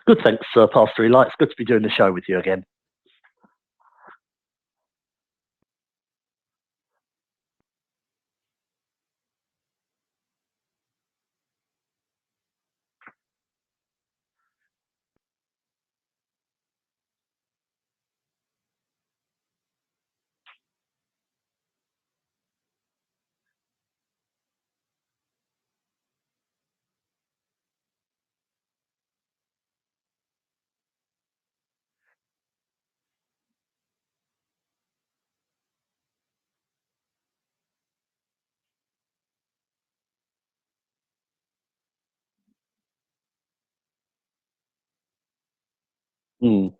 Good, thanks, Pastor Eli. It's good to be doing the show with you again. Mm,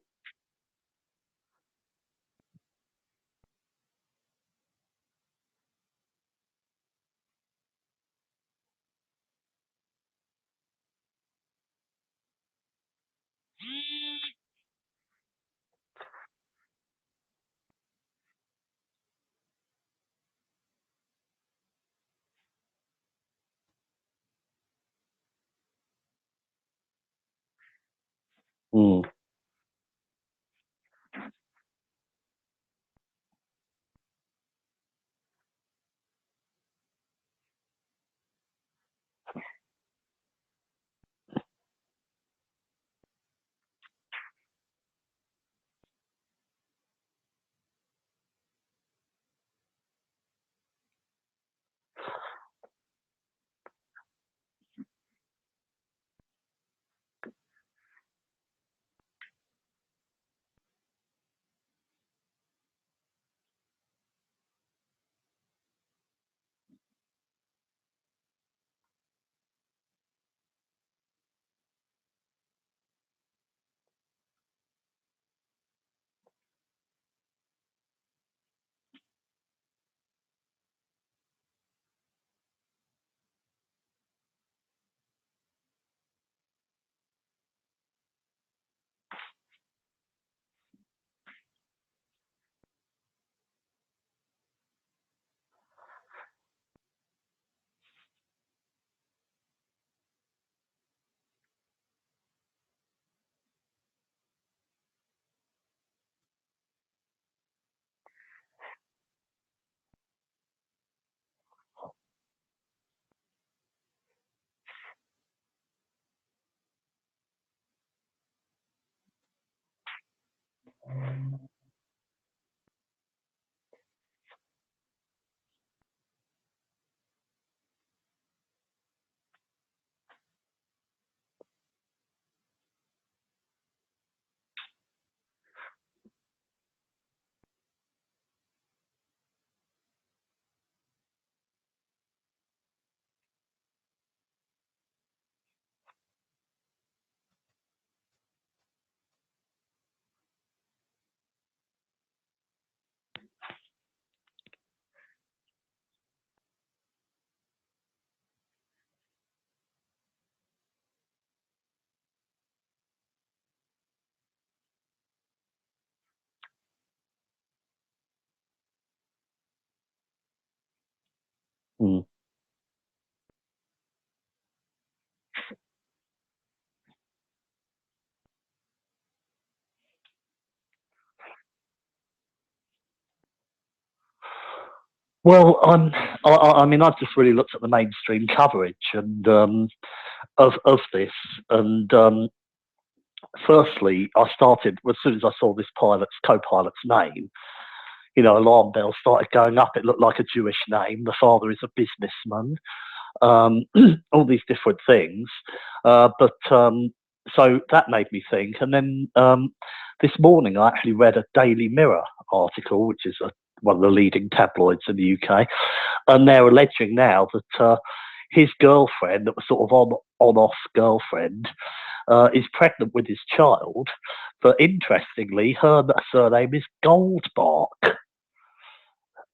mm. Mm. Well, I mean, I've just really looked at the mainstream coverage and of this, and firstly, I started as soon as I saw this co-pilot's name. Alarm bells started going up. It looked like a Jewish name. The father is a businessman. Um, all these different things, but so that made me think. And then this morning, I actually read a Daily Mirror article, which is one of the leading tabloids in the UK, and they're alleging now that his girlfriend, that was sort of on-off girlfriend, is pregnant with his child. But interestingly, her surname is Goldbark.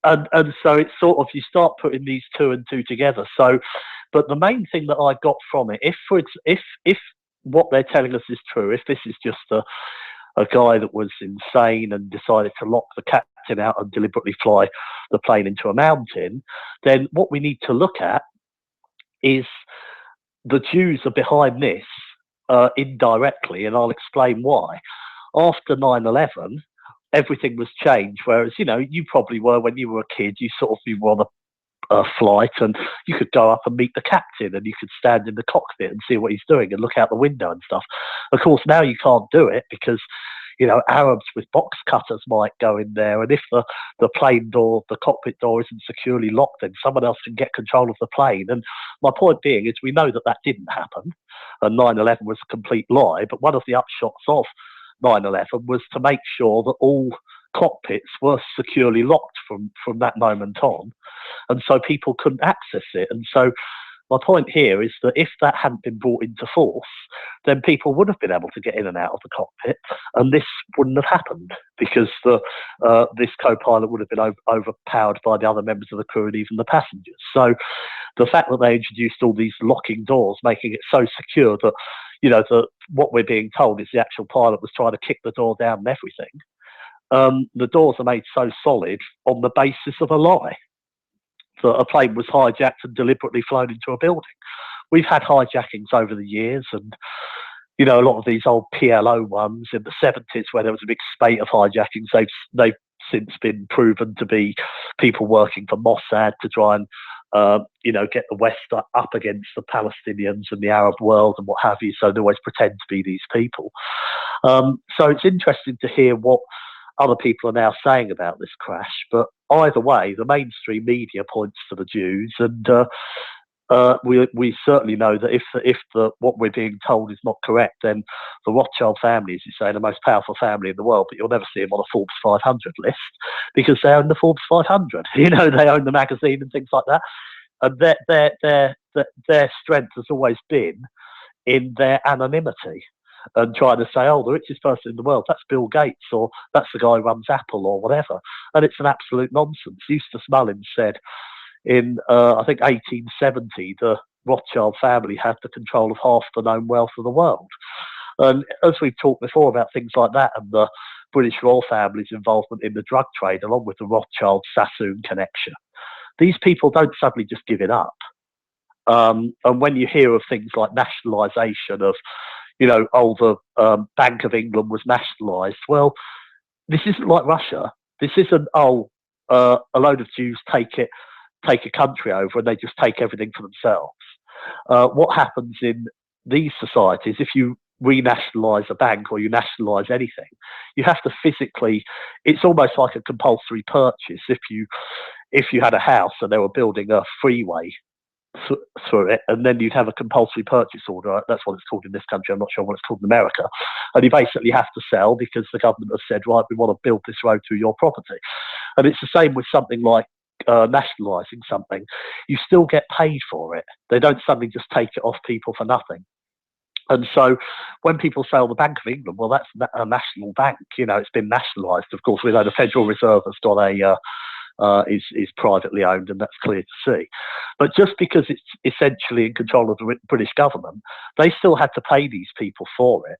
And so it's sort of, you start putting these two and two together. So, but the main thing that I got from it, if what they're telling us is true, if this is just a guy that was insane and decided to lock the captain out and deliberately fly the plane into a mountain, then what we need to look at is the Jews are behind this, indirectly, and I'll explain why. After 9/11, everything was changed. Whereas, you probably were when you were a kid, you were on a flight and you could go up and meet the captain and you could stand in the cockpit and see what he's doing and look out the window and stuff. Of course, now you can't do it because Arabs with box cutters might go in there, and if the plane door, the cockpit door isn't securely locked, then someone else can get control of the plane. And my point being is we know that didn't happen, and 9/11 was a complete lie, but one of the upshots of 9/11 was to make sure that all cockpits were securely locked from that moment on, and so people couldn't access it. And so my point here is that if that hadn't been brought into force, then people would have been able to get in and out of the cockpit, and this wouldn't have happened because this co-pilot would have been overpowered by the other members of the crew and even the passengers. So the fact that they introduced all these locking doors, making it so secure that what we're being told is the actual pilot was trying to kick the door down and everything. The doors are made so solid on the basis of a lie that a plane was hijacked and deliberately flown into a building. We've had hijackings over the years, and a lot of these old PLO ones in the 70s, where there was a big spate of hijackings, they've since been proven to be people working for Mossad to try and get the West up against the Palestinians and the Arab world and what have you. So they always pretend to be these people. So it's interesting to hear what other people are now saying about this crash, but either way, the mainstream media points to the Jews, and we certainly know that if what we're being told is not correct, then the Rothschild family, as you say, the most powerful family in the world, but you'll never see them on a Forbes 500 list because they own the Forbes 500. They own the magazine and things like that, and their strength has always been in their anonymity. And trying to say, oh, the richest person in the world, that's Bill Gates, or that's the guy who runs Apple, or whatever. And it's an absolute nonsense. Eustace Mullins said in, I think, 1870, the Rothschild family had the control of half the known wealth of the world. And as we've talked before about things like that and the British royal family's involvement in the drug trade, along with the Rothschild-Sassoon connection, these people don't suddenly just give it up. And when you hear of things like nationalisation of the Bank of England was nationalised. Well, this isn't like Russia. This isn't, a load of Jews take a country over and they just take everything for themselves. What happens in these societies, if you renationalise a bank or you nationalise anything, you have to physically, it's almost like a compulsory purchase. If you had a house and they were building a freeway through it, and then you'd have a compulsory purchase order. That's what it's called in this country. I'm not sure what it's called in America. And you basically have to sell because the government has said, right, we want to build this road through your property. And it's the same with something like nationalising something. You still get paid for it. They don't suddenly just take it off people for nothing. And so when people say, oh, the Bank of England, well, that's a national bank. It's been nationalised. Of course, we know the Federal Reserve has got is privately owned, and that's clear to see. But just because it's essentially in control of the British government, they still had to pay these people for it.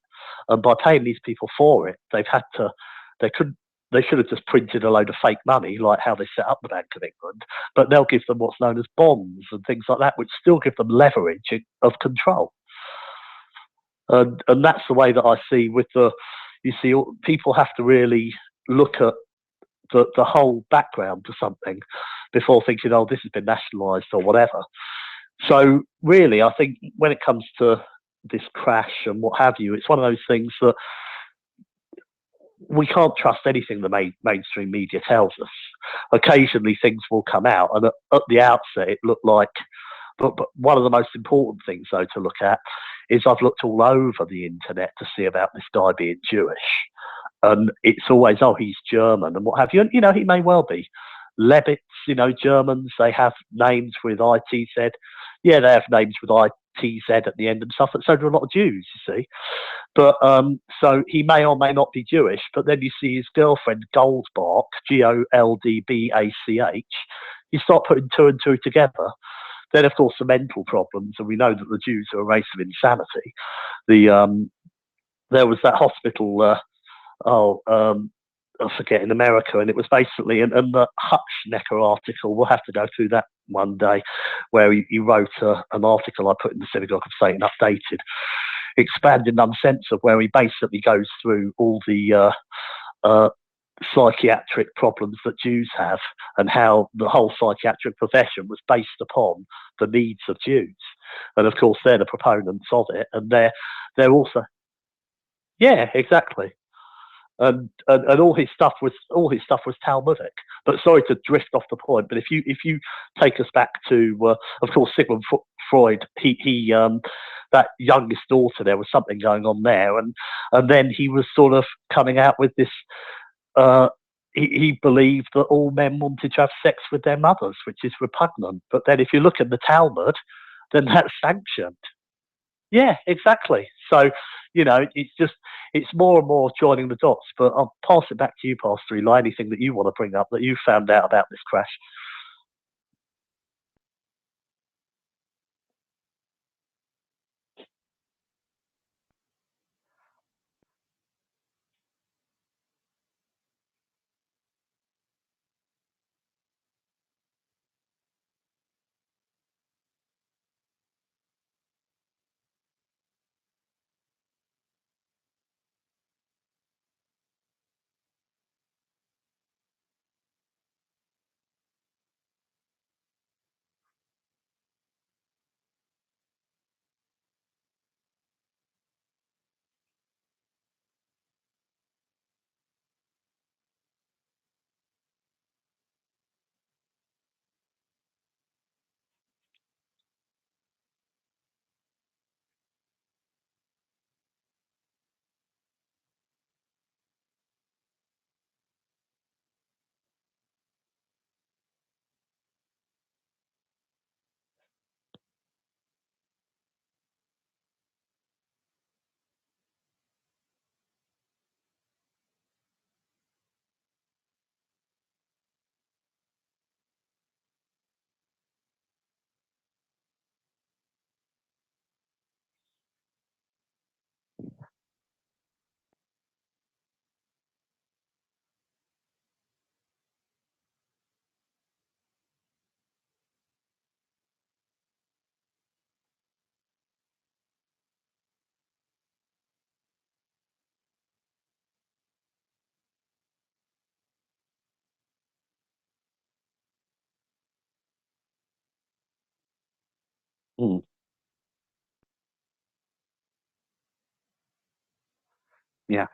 And by paying these people for it, they should have just printed a load of fake money, like how they set up the Bank of England, but they'll give them what's known as bonds and things like that, which still give them leverage of control. And that's the way that I see people have to really look at the whole background to something before thinking, oh, this has been nationalised or whatever. So really, I think when it comes to this crash and what have you, it's one of those things that we can't trust anything the mainstream media tells us. Occasionally things will come out, and at the outset it looked like, but one of the most important things though to look at is I've looked all over the internet to see about this guy being Jewish. And it's always, oh, he's German and what have you. And, he may well be. Lebitz, Germans, they have names with ITZ. Yeah, they have names with ITZ at the end and stuff. And so do a lot of Jews, you see. But so he may or may not be Jewish. But then you see his girlfriend, Goldbach, Goldbach. You start putting two and two together. Then, of course, the mental problems. And we know that the Jews are a race of insanity. There was that hospital... I forget, in America, and it was basically, and the Hutschnecker article, we'll have to go through that one day, where he wrote an article I put in the Synagogue of Satan Updated. Expanding Uncensored, where he basically goes through all the uh, psychiatric problems that Jews have, and how the whole psychiatric profession was based upon the needs of Jews. And of course, they're the proponents of it, and they're also, yeah, exactly. And all his stuff was Talmudic. But sorry to drift off the point, but if you take us back to, of course, Sigmund Freud, he that youngest daughter, there was something going on there, and then he was sort of coming out with this. Uh, he believed that all men wanted to have sex with their mothers, which is repugnant. But then if you look at the Talmud, then that's sanctioned. Yeah, exactly. So, it's more and more joining the dots. But I'll pass it back to you, Pastor Eli. Anything that you want to bring up that you found out about this crash? Mm, yeah,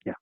yeah.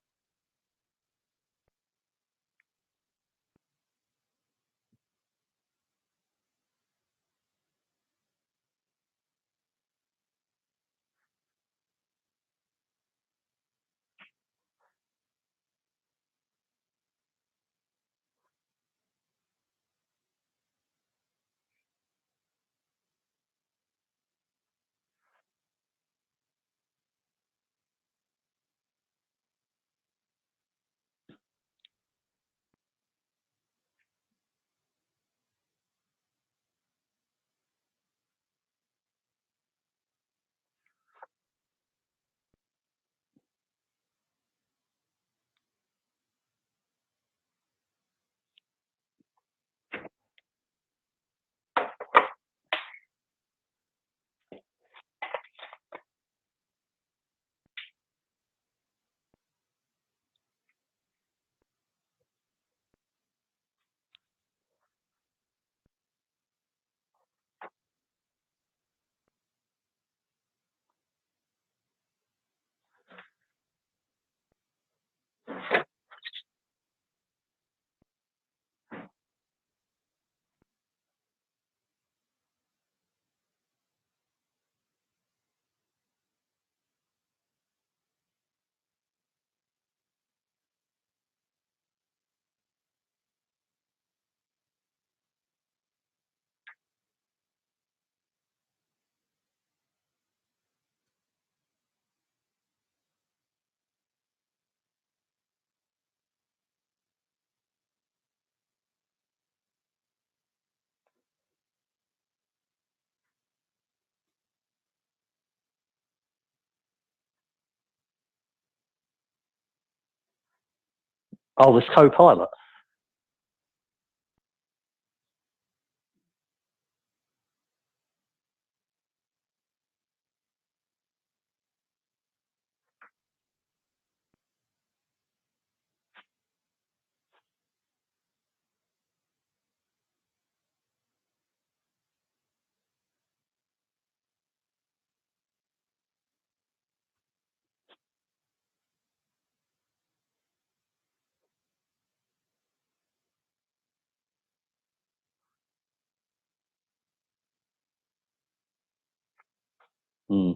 Oh, this co-pilot. mm,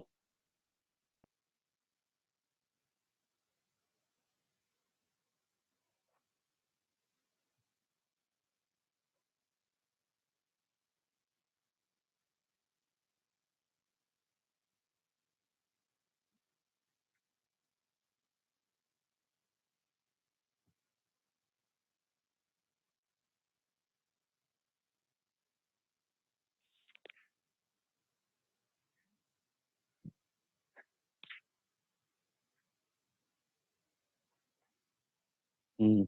mm.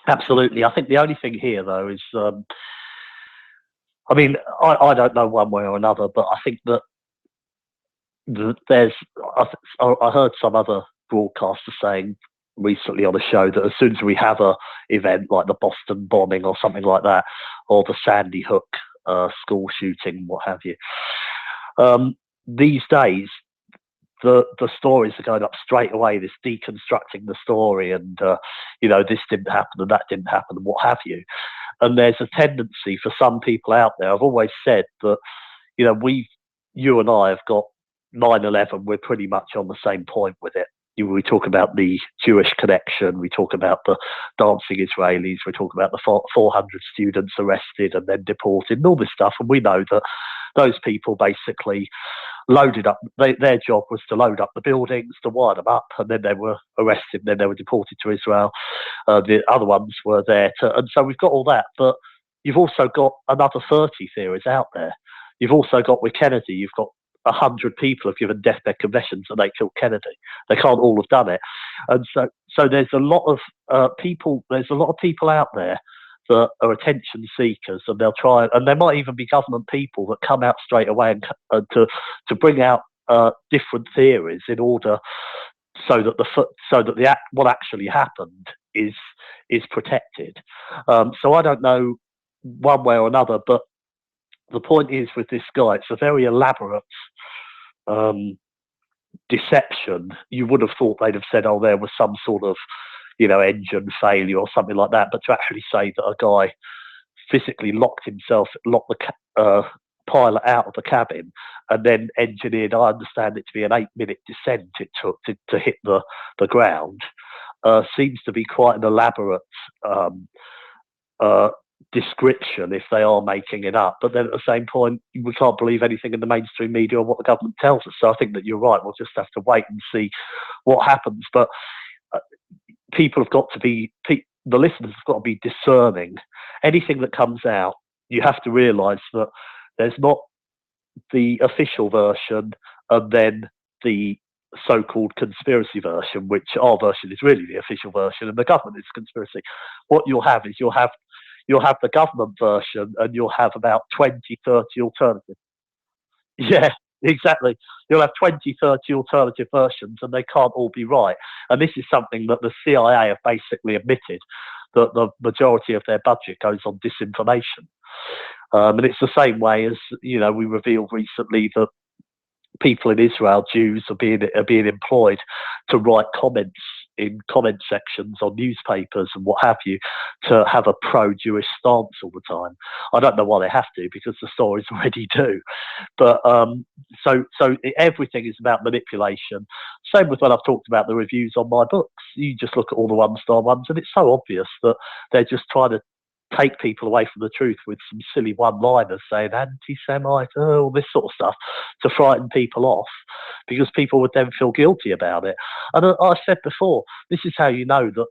Absolutely. I think the only thing here, though, is I mean, I don't know one way or another, but I think that there's I heard some other broadcaster saying recently on a show that as soon as we have a event like the Boston bombing or something like that, or the Sandy Hook school shooting, what have you, these days the stories are going up straight away. This deconstructing the story, and this didn't happen and that didn't happen and what have you. And there's a tendency for some people out there. I've always said that you and I have got 9/11. We're pretty much on the same point with it. We talk about the Jewish connection. We talk about the dancing Israelis. We talk about the 400 students arrested and then deported and all this stuff. And we know that those people basically loaded up. Their job was to load up the buildings, to wire them up, and then they were arrested, and then they were deported to Israel. The other ones were there and so we've got all that. But you've also got another 30 theories out there. You've also got with Kennedy, you've got 100 people have given deathbed confessions that they killed Kennedy. They can't all have done it, and so there's a lot of people. There's a lot of people out there that are attention seekers, and they'll try, and there might even be government people that come out straight away and to bring out different theories in order so that what actually happened is protected. So I don't know one way or another, but the point is with this guy, it's a very elaborate um, deception. You would have thought they'd have said, "Oh, there was some sort of engine failure or something like that," but to actually say that a guy physically locked the pilot out of the cabin and then engineered, I understand it to be an 8-minute descent it took to hit the ground, seems to be quite an elaborate um, uh, description if they are making it up. But then at the same point, we can't believe anything in the mainstream media or what the government tells us. So I think that you're right. We'll just have to wait and see what happens. But uh, people have got to be, the listeners have got to be discerning. Anything that comes out, you have to realise that there's not the official version and then the so-called conspiracy version, which our version is really the official version and the government is conspiracy. What you'll have is you'll have the government version and you'll have about 20, 30 alternatives. Yeah, exactly. You'll have 20, 30 alternative versions and they can't all be right. And this is something that the CIA have basically admitted, that the majority of their budget goes on disinformation. And it's the same way as, we revealed recently that people in Israel, Jews, are being employed to write comments in comment sections on newspapers and what have you, to have a pro-Jewish stance all the time. I don't know why they have to, because the stories already do. But so everything is about manipulation. Same with when I've talked about the reviews on my books. You just look at all the one-star ones, and it's so obvious that they're just trying to take people away from the truth with some silly one-liners saying anti-Semite, all this sort of stuff, to frighten people off, because people would then feel guilty about it. And I said before, this is how you know that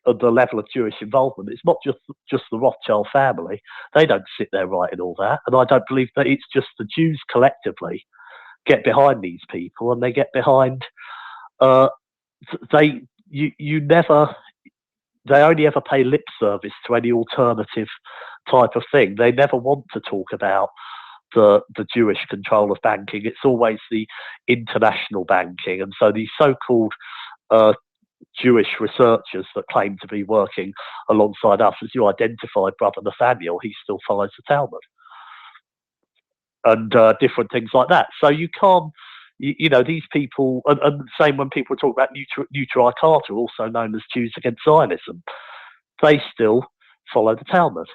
at the level of Jewish involvement, it's not just the Rothschild family. They don't sit there writing all that, and I don't believe that it's just the Jews collectively get behind these people, and they get behind. Uh, you never. they only ever pay lip service to any alternative type of thing. They never want to talk about the Jewish control of banking. It's always the international banking, and so these so-called uh, Jewish researchers that claim to be working alongside us, as you identified, Brother Nathaniel, he still follows the Talmud and different things like that. So you can't, these people, and same when people talk about Neutral Carta, also known as Jews against Zionism, they still follow the Talmud.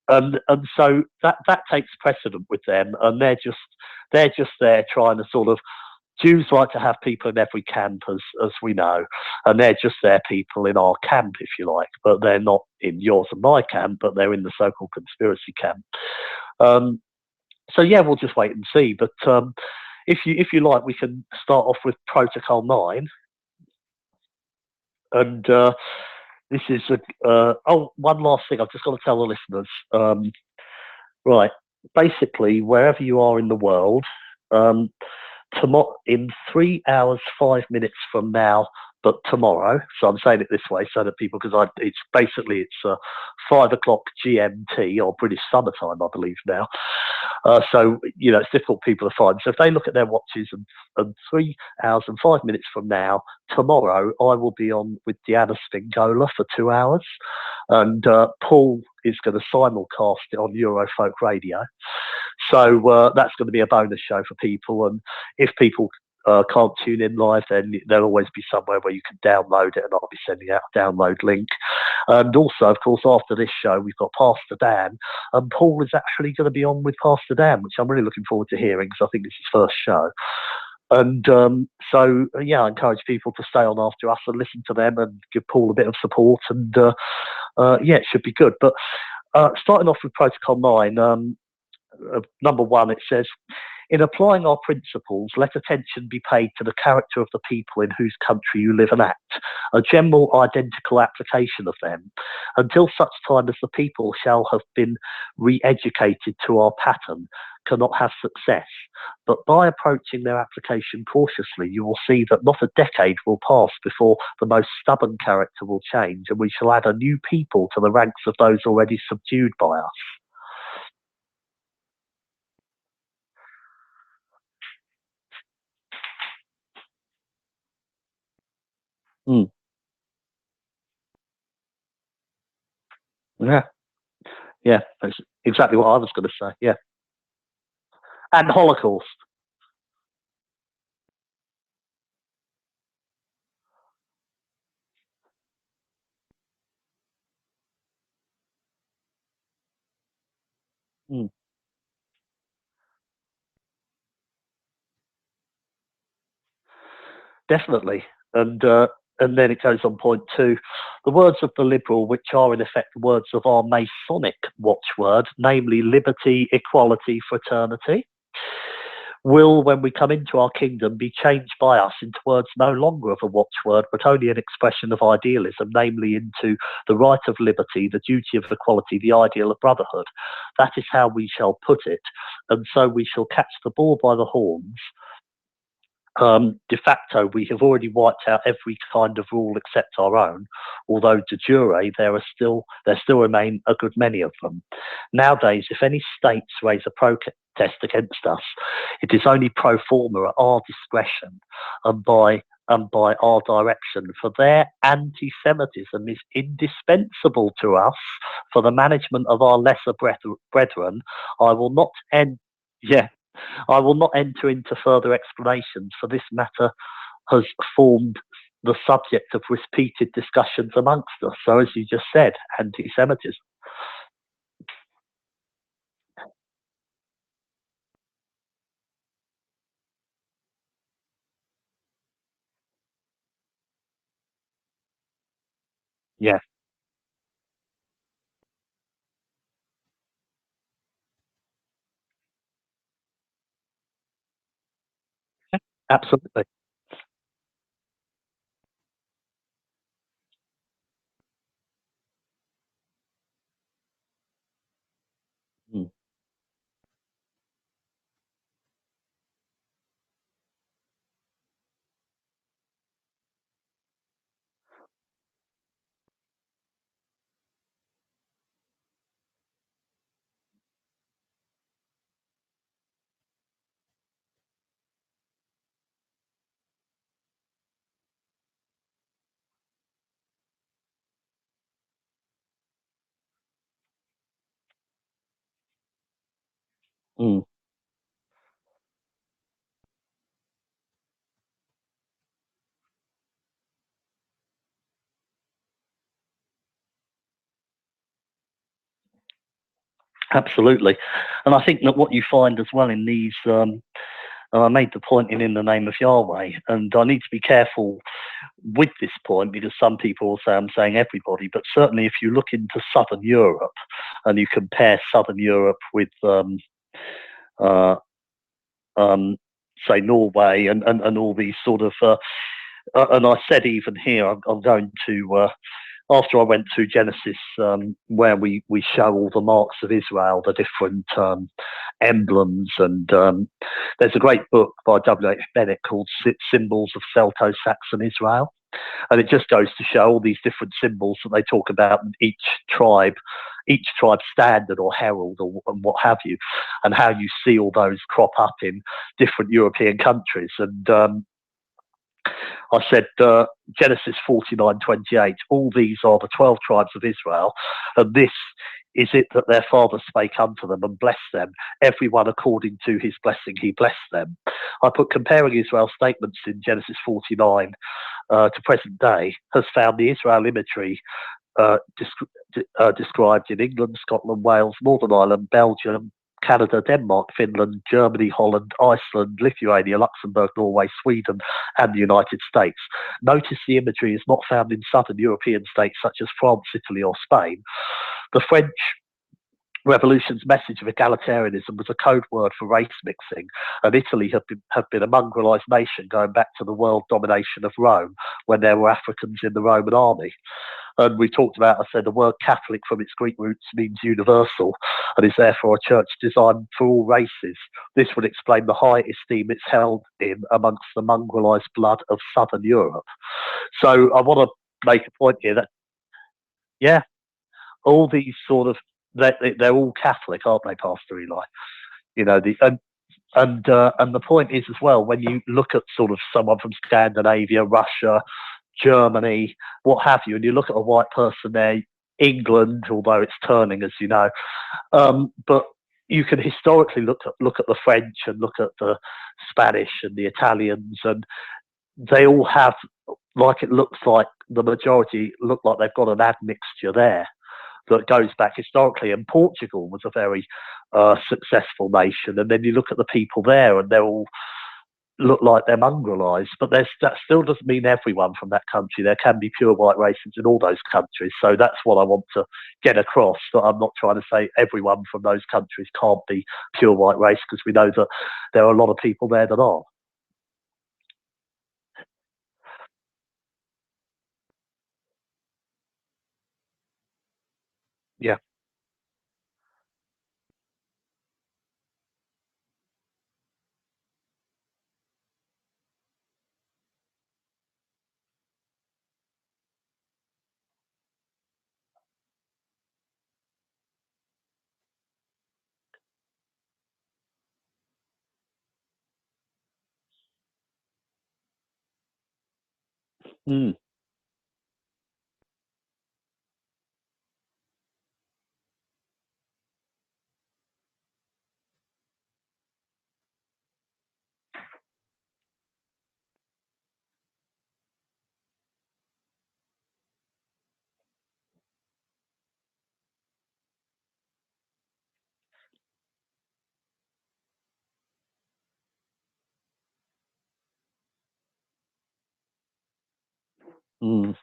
And so that takes precedent with them, and they're just there trying to sort of. Jews like to have people in every camp, as we know, and they're just their people in our camp, if you like, but they're not in yours and my camp, but they're in the so-called conspiracy camp. Um, so yeah, we'll just wait and see. But if you like, we can start off with Protocol 9, and this is one last thing I've just got to tell the listeners. Right, basically, wherever you are in the world, um, in 3 hours 5 minutes from now, but tomorrow. So I'm saying it this way so that people, because it's 5 o'clock GMT or British summertime, I believe now. So it's difficult for people to find. So if they look at their watches and 3 hours and 5 minutes from now, tomorrow, I will be on with Diana Spingola for 2 hours, and Paul is going to simulcast it on Eurofolk Radio. So that's going to be a bonus show for people. And if people can't tune in live, then there'll always be somewhere where you can download it, and I'll be sending out a download link. And also, of course, after this show, we've got Pastor Dan, and Paul is actually going to be on with Pastor Dan, which I'm really looking forward to hearing, because I think it's his first show. And I encourage people to stay on after us and listen to them and give Paul a bit of support. And it should be good. But starting off with Protocol 9, number 1, it says, in applying our principles, let attention be paid to the character of the people in whose country you live and act, a general identical application of them, until such time as the people shall have been re-educated to our pattern, cannot have success. But by approaching their application cautiously, you will see that not a decade will pass before the most stubborn character will change, and we shall add a new people to the ranks of those already subdued by us. Mm. Yeah. Yeah, that's exactly what I was going to say. Yeah, and Holocaust. Mm, definitely, and then it goes on point 2. The words of the liberal, which are in effect the words of our Masonic watchword, namely liberty, equality, fraternity, will, when we come into our kingdom, be changed by us into words no longer of a watchword, but only an expression of idealism, namely into the right of liberty, the duty of equality, the ideal of brotherhood. That is how we shall put it. And so we shall catch the bull by the horns. De facto, we have already wiped out every kind of rule except our own, although de jure there still remain a good many of them. Nowadays, if any states raise a protest against us, it is only pro forma at our discretion and by our direction, for their anti-Semitism is indispensable to us for the management of our lesser brethren. I will not end. Yeah, I will not enter into further explanations, for this matter has formed the subject of repeated discussions amongst us. So, as you just said, anti-Semitism. Yeah, absolutely. Mm, Mm. Absolutely. And I think that what you find as well in these, and I made the point in the name of Yahweh, and I need to be careful with this point because some people will say I'm saying everybody, but certainly if you look into Southern Europe and you compare Southern Europe with, uh, um, say, Norway and all these sort of, and I said even here, I'm going to, after I went through Genesis, where we show all the marks of Israel, the different emblems, and there's a great book by W.H. Bennett called Symbols of Celto-Saxon Israel. And it just goes to show all these different symbols that they talk about tribe, each tribe standard or herald or and what have you, and how you see all those crop up in different European countries. And I said, Genesis 49:28, all these are the 12 tribes of Israel, and this is it that their father spake unto them and blessed them, everyone according to his blessing he blessed them. I put comparing Israel's statements in Genesis 49 to present day has found the Israel imagery described in England, Scotland, Wales, Northern Ireland, Belgium, Canada, Denmark, Finland, Germany, Holland, Iceland, Lithuania, Luxembourg, Norway, Sweden, and the United States. Notice the imagery is not found in southern European states such as France, Italy, or Spain. The French Revolution's message of egalitarianism was a code word for race mixing, and Italy have been a mongrelized nation going back to the world domination of Rome when there were Africans in the Roman army. And we talked about, I said, the word Catholic from its Greek roots means universal and is therefore a church designed for all races. This would explain the high esteem it's held in amongst the mongrelized blood of southern Europe. So I want to make a point here that, yeah, all these sort of, they're all Catholic, aren't they, Pastor Eli? You know, and the point is as well, when you look at sort of someone from Scandinavia, Russia, Germany, what have you, and you look at a white person there, England, although it's turning, as you know, but you can historically look at the French and look at the Spanish and the Italians, and they all have, like it looks like the majority look like they've got an admixture there that goes back historically. And Portugal was a very successful nation, and then you look at the people there, and they're all look like they're mongrelized, but that still doesn't mean everyone from that country. There can be pure white races in all those countries. So that's what I want to get across, that I'm not trying to say everyone from those countries can't be pure white race, because we know that there are a lot of people there that are. Yeah. Mm. Mm.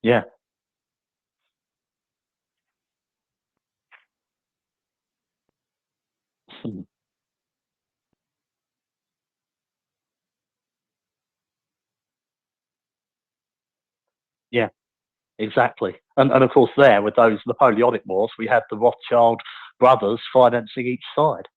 Yeah. Mm. Yeah. Exactly. And of course, there with those Napoleonic wars, we had the Rothschild brothers financing each side.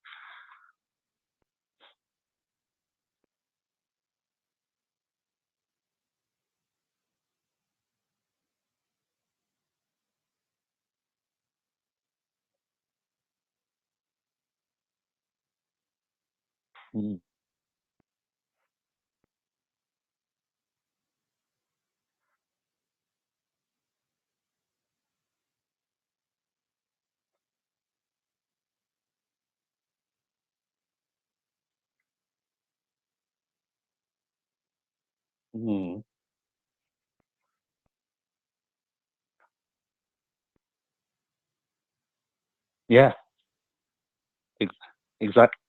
Mm. Mm. Yeah, ex- exactly.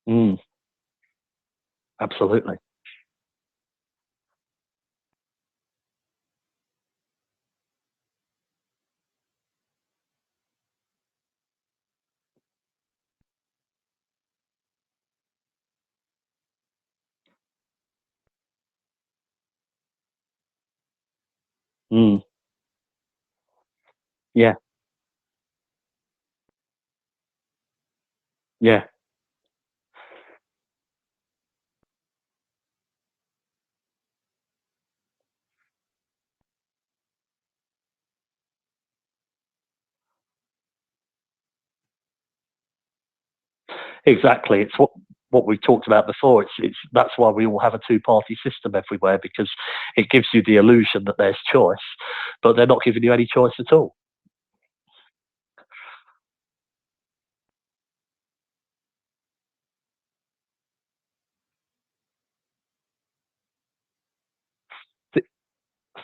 Mm. Absolutely. Mm. Yeah, yeah. Exactly. It's what we talked about before. It's that's why we all have a two-party system everywhere, because it gives you the illusion that there's choice, but they're not giving you any choice at all. Th-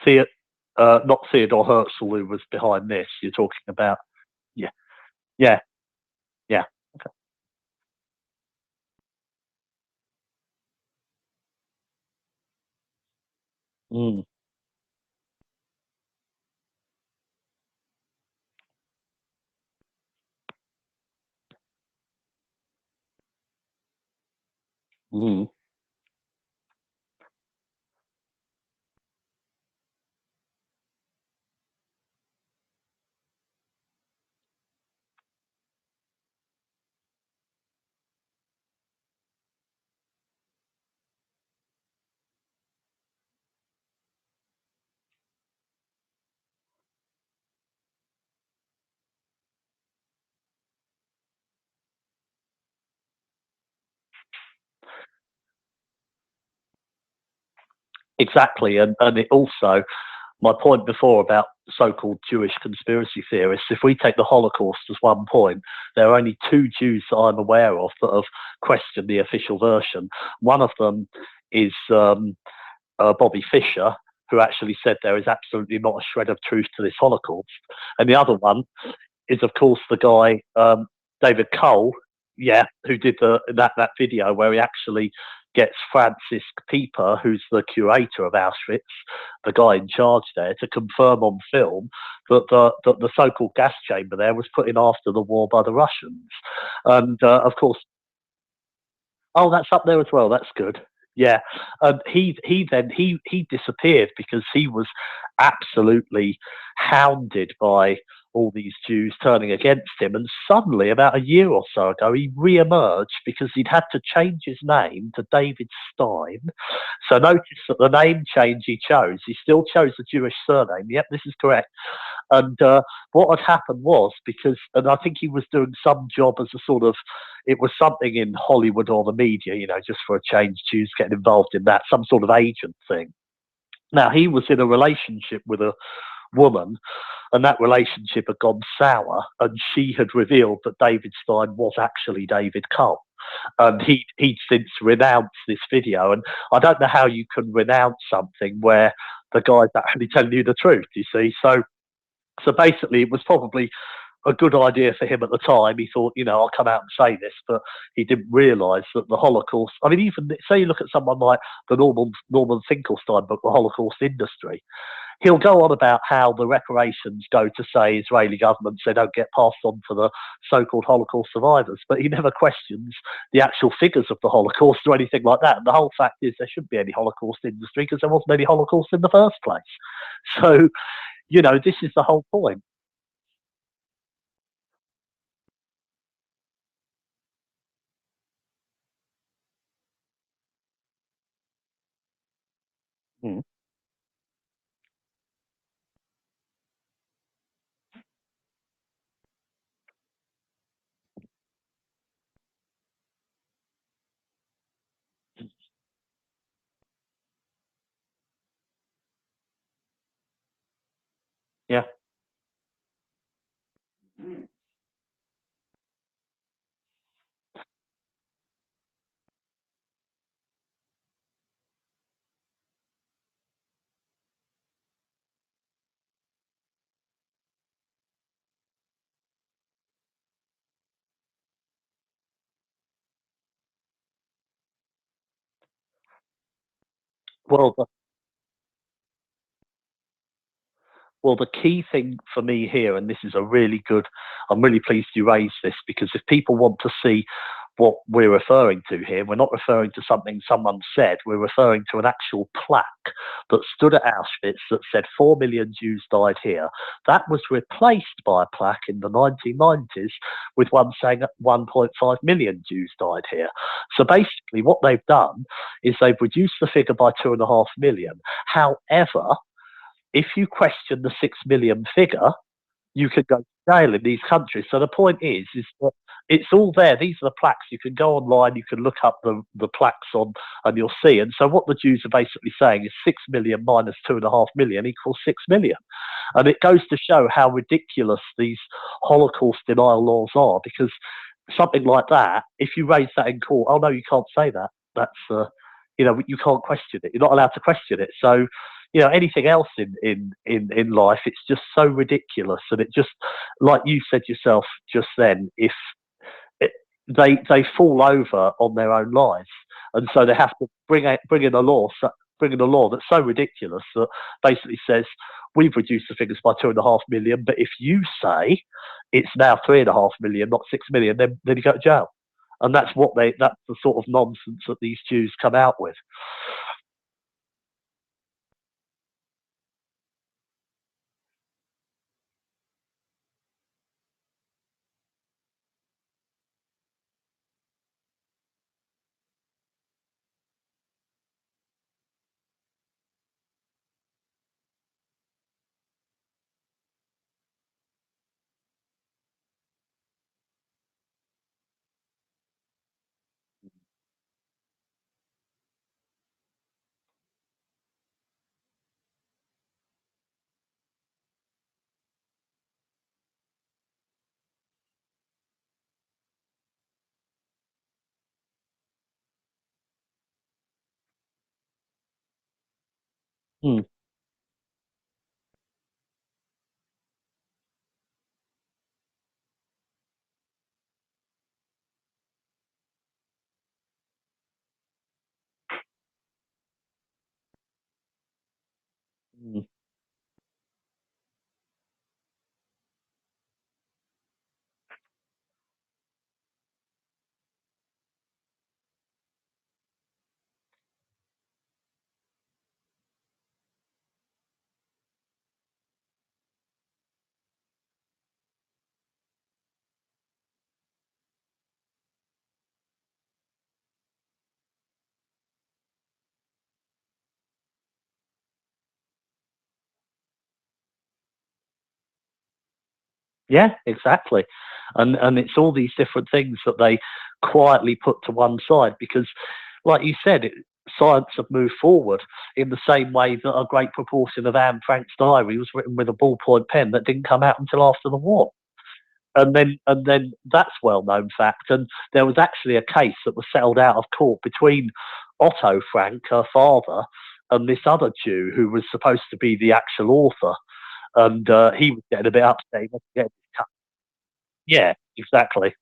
See it, not Theodore Herzl who was behind this. You're talking about, yeah, yeah, yeah. Okay. Mm, mm, exactly, and it also, my point before about so-called Jewish conspiracy theorists, if we take the Holocaust as one point, there are only two Jews that I'm aware of that have questioned the official version. One of them is Bobby Fischer, who actually said there is absolutely not a shred of truth to this Holocaust. And the other one is, of course, the guy David Cole, yeah, who did that video where he actually gets Francis Pieper, who's the curator of Auschwitz, the guy in charge there, to confirm on film that the so-called gas chamber there was put in after the war by the Russians. And of course, oh, that's up there as well. That's good. Yeah, he disappeared because he was absolutely hounded by all these Jews turning against him. And suddenly, about a year or so ago, he re-emerged because he'd had to change his name to David Stein. So notice that the name change he still chose the Jewish surname. Yep, this is correct. And what had happened was, because, and I think he was doing some job as a sort of, it was something in Hollywood or the media, just for a change, Jews getting involved in that, some sort of agent thing. Now, he was in a relationship with a woman, and that relationship had gone sour, and she had revealed that David Stein was actually David Cole. And he'd since renounced this video. And I don't know how you can renounce something where the guy's actually telling you the truth, you see. So basically, it was probably a good idea for him at the time. He thought, I'll come out and say this, but he didn't realise that the Holocaust. I mean, even say you look at someone like the Norman Finkelstein book, The Holocaust Industry. He'll go on about how the reparations go to, say, Israeli governments, they don't get passed on to the so-called Holocaust survivors, but he never questions the actual figures of the Holocaust or anything like that. And the whole fact is there shouldn't be any Holocaust industry because there wasn't any Holocaust in the first place. So, this is the whole point. Mm. Yeah. Well, Well, the key thing for me here, and this is a really good, I'm really pleased you raised this, because if people want to see what we're referring to here, we're not referring to something someone said, we're referring to an actual plaque that stood at Auschwitz that said 4 million Jews died here. That was replaced by a plaque in the 1990s with one saying 1.5 million Jews died here. So basically, what they've done is they've reduced the figure by 2.5 million. However, if you question the 6 million figure, you could go to jail in these countries. So the point is that it's all there. These are the plaques. You can go online, you can look up the plaques on, and you'll see. And so what the Jews are basically saying is 6 million minus 2.5 million equals 6 million. And it goes to show how ridiculous these Holocaust denial laws are, because something like that, if you raise that in court, oh no, you can't say that. That's, you can't question it. You're not allowed to question it. So, anything else in life, it's just so ridiculous. And it just, like you said yourself just then, if it, they fall over on their own lies, and so they have to bring in a law, that's so ridiculous that basically says we've reduced the figures by 2.5 million, but if you say it's now 3.5 million, not 6 million, then you go to jail. And that's the sort of nonsense that these Jews come out with. Hmm. Hmm. Yeah, exactly. And it's all these different things that they quietly put to one side because, like you said, science have moved forward in the same way that a great proportion of Anne Frank's diary was written with a ballpoint pen that didn't come out until after the war. And then that's well known fact. And there was actually a case that was settled out of court between Otto Frank, her father, and this other Jew who was supposed to be the actual author. And he was getting a bit upset. He wasn't getting his cut. Yeah, exactly.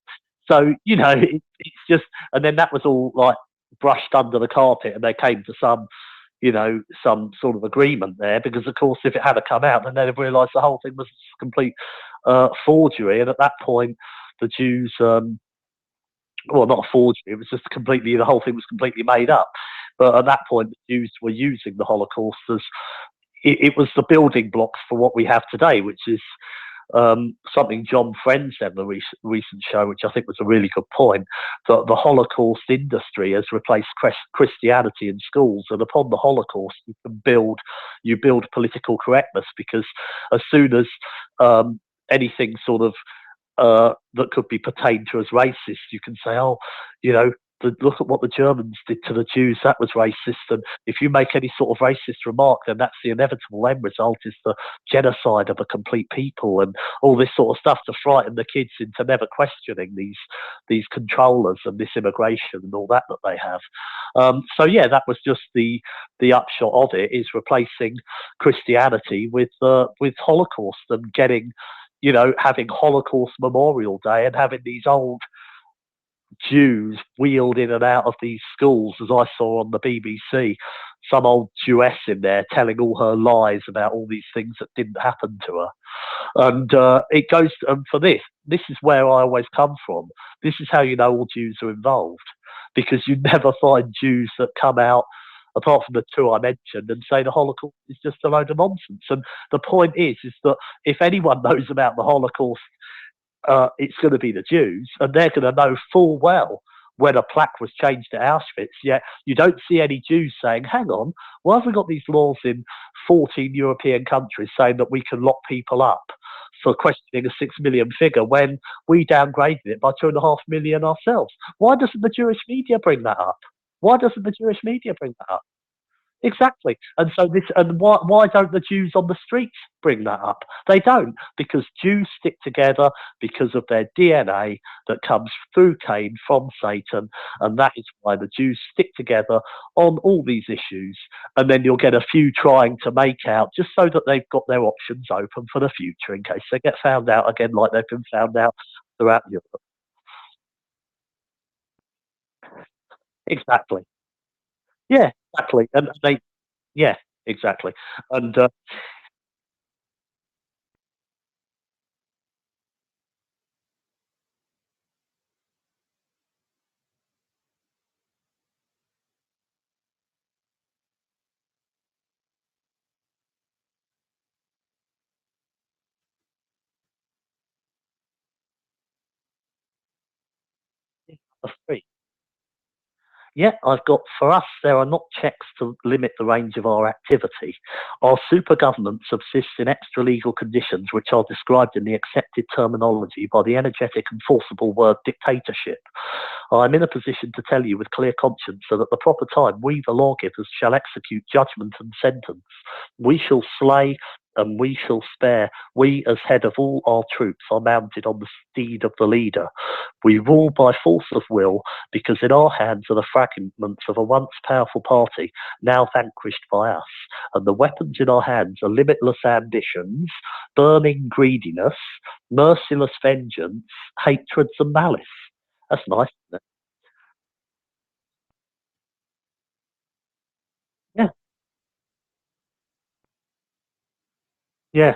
So it's just, and then that was all like brushed under the carpet, and they came to some sort of agreement there. Because of course, if it had come out, then they'd have realised the whole thing was complete forgery, and at that point, the Jews, well, not a forgery, it was just completely, the whole thing was completely made up. But at that point, the Jews were using the Holocaust as it was the building blocks for what we have today, which is something John Friend said in a recent show, which I think was a really good point, that the Holocaust industry has replaced Christianity in schools, and upon the Holocaust, you build political correctness, because as soon as anything sort of that could be pertained to as racist, you can say, oh, you know, look at what the Germans did to the Jews, that was racist. And if you make any sort of racist remark, then that's the inevitable end result, is the genocide of a complete people, and all this sort of stuff to frighten the kids into never questioning these controllers and this immigration and all that they have. So yeah, that was just the upshot of it, is replacing Christianity with Holocaust, and getting, you know, having Holocaust Memorial Day and having these old Jews wheeled in and out of these schools, as I saw on the BBC, some old Jewess in there telling all her lies about all these things that didn't happen to her. And it goes, for this is where I always come from. This is how you know all Jews are involved, because you never find Jews that come out, apart from the two I mentioned, and say the Holocaust is just a load of nonsense. And the point is that if anyone knows about the Holocaust, it's going to be the Jews, and they're going to know full well when a plaque was changed at Auschwitz. Yet you don't see any Jews saying, hang on, why have we got these laws in 14 European countries saying that we can lock people up for questioning a 6 million figure, when we downgraded it by 2.5 million ourselves? Why doesn't the Jewish media bring that up? Why doesn't the Jewish media bring that up? Exactly. And so why don't the Jews on the streets bring that up? They don't, because Jews stick together because of their DNA that comes through Cain from Satan, and that is why the Jews stick together on all these issues. And then you'll get a few trying to make out, just so that they've got their options open for the future in case they get found out again, like they've been found out throughout Europe. Exactly. Yeah, exactly. And yeah, exactly. And for free. Yeah, I've got, for us, there are not checks to limit the range of our activity. Our super government subsists in extra legal conditions which are described in the accepted terminology by the energetic and forcible word dictatorship. I am in a position to tell you with clear conscience that at the proper time we, the lawgivers, shall execute judgment and sentence. We shall slay and we shall spare. We, as head of all our troops, are mounted on the steed of the leader. We rule by force of will, because in our hands are the fragments of a once powerful party, now vanquished by us. And the weapons in our hands are limitless ambitions, burning greediness, merciless vengeance, hatreds and malice. That's nice, isn't it? Yeah, yeah.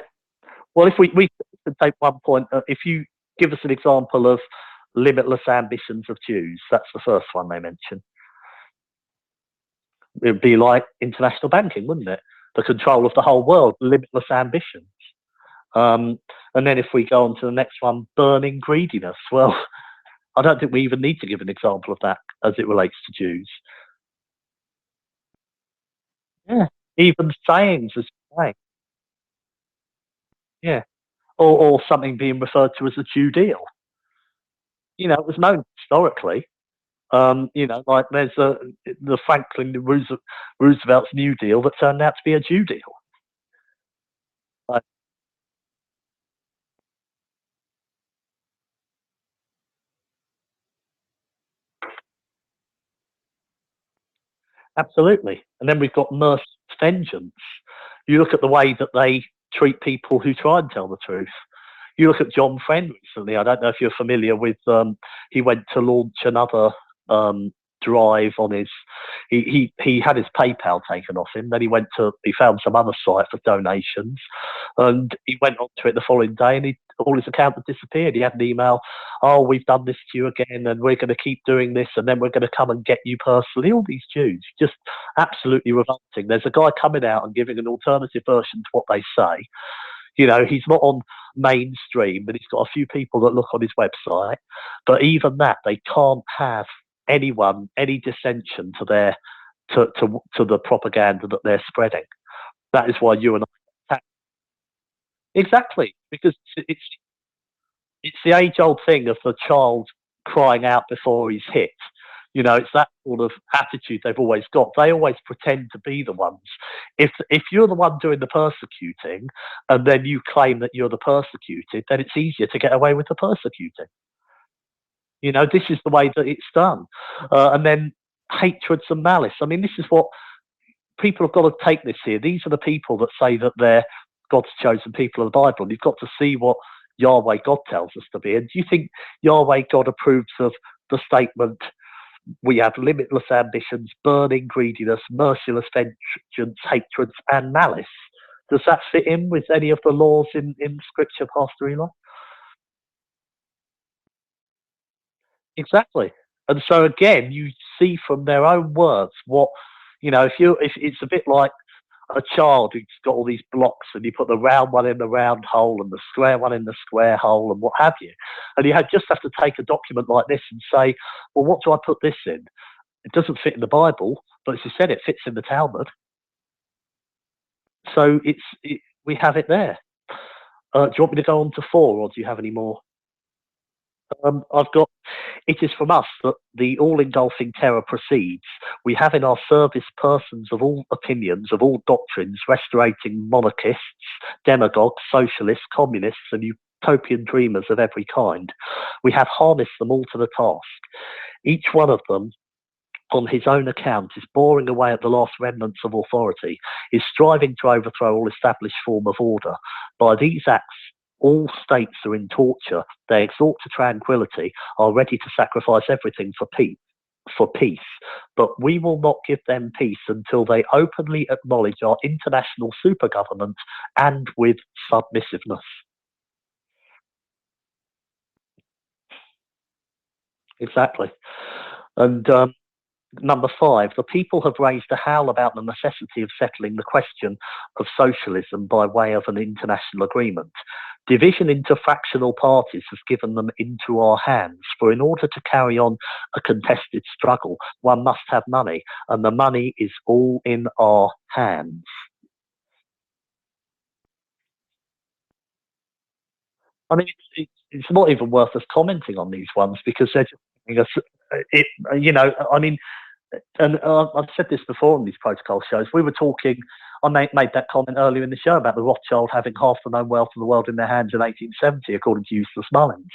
Well, if we could take one point, if you give us an example of limitless ambitions of Jews, that's the first one they mention. It would be like international banking, wouldn't it? The control of the whole world, limitless ambitions. Um, and then if we go on to the next one, burning greediness. Well, I don't think we even need to give an example of that as it relates to Jews. Yeah. Even sayings as saying, yeah. Or something being referred to as a Jew deal. You know, it was known historically. You know, like there's the Franklin Roosevelt's New Deal that turned out to be a Jew deal. Like, absolutely. And then we've got merciless vengeance. You look at the way that they treat people who try and tell the truth. You look at John Friend recently. I don't know if you're familiar with. He went to launch another um, drive on his. He had his PayPal taken off him. Then he found some other site for donations, and he went onto it the following day, and all his account had disappeared. He had an email, "Oh, we've done this to you again, and we're going to keep doing this, and then we're going to come and get you personally." All these Jews, just absolutely revolting. There's a guy coming out and giving an alternative version to what they say. You know, he's not on mainstream, but he's got a few people that look on his website. But even that, they can't have anyone, any dissension to their to the propaganda that they're spreading. That is why you and I exactly because it's the age old thing of the child crying out before he's hit. You know, it's that sort of attitude they've always got. They always pretend to be the ones. If you're the one doing the persecuting, and then you claim that you're the persecuted, then it's easier to get away with the persecuting. You know, this is the way that it's done. And then hatreds and malice. I mean, this is what people have got to take this here. These are the people that say that they're God's chosen people of the Bible. And you've got to see what Yahweh God tells us to be. And do you think Yahweh God approves of the statement, we have limitless ambitions, burning greediness, merciless vengeance, hatreds, and malice? Does that fit in with any of the laws in Scripture, Pastor Eli? Exactly. And so again, you see from their own words what, you know, if it's a bit like a child who's got all these blocks and you put the round one in the round hole and the square one in the square hole and what have you. And you just have to take a document like this and say, well, what do I put this in? It doesn't fit in the Bible, but as you said, it fits in the Talmud. So we have it there. Do you want me to go on to 4 or do you have any more? I've got, it is from us that the all-engulfing terror proceeds. We have in our service persons of all opinions, of all doctrines, restaurating monarchists, demagogues, socialists, communists, and utopian dreamers of every kind. We have harnessed them all to the task. Each one of them, on his own account, is boring away at the last remnants of authority, is striving to overthrow all established form of order. By these acts, all states are in torture. They exhort to tranquility, are ready to sacrifice everything for peace. But we will not give them peace until they openly acknowledge our international super government and with submissiveness. Exactly. And Number 5, the people have raised a howl about the necessity of settling the question of socialism by way of an international agreement. Division into fractional parties has given them into our hands, for in order to carry on a contested struggle, one must have money, and the money is all in our hands. I mean, it's not even worth us commenting on these ones because they're just giving us, you know, I mean, and I've said this before on these protocol shows. We were talking. I made that comment earlier in the show about the Rothschild having half the known wealth of the world in their hands in 1870, according to Eustace Mullins.